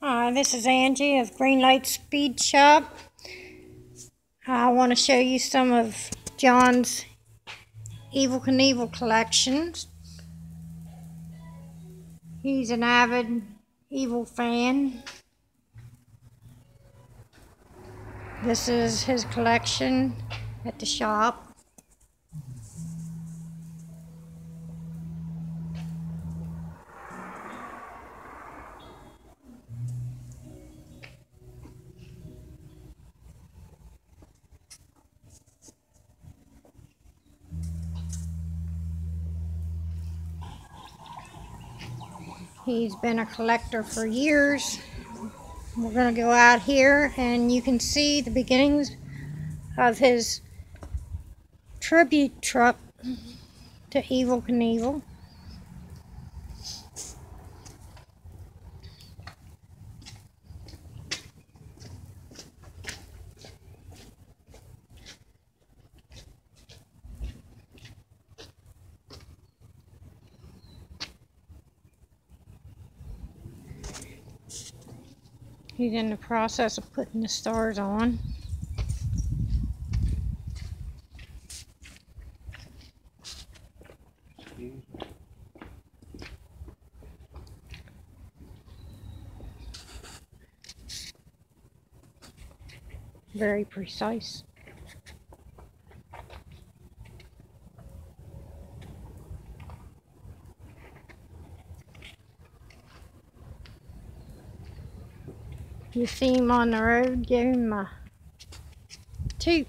Hi, this is Angie of Greenlight Speed Shop. I want to show you some of John's Evel Knievel collections. He's an avid Evel fan. This is his collection at the shop. He's been a collector for years. We're going to go out here and you can see the beginnings of his tribute truck to Evel Knievel. He's in the process of putting the stars on. Very precise. You see him on the road, give him a toot.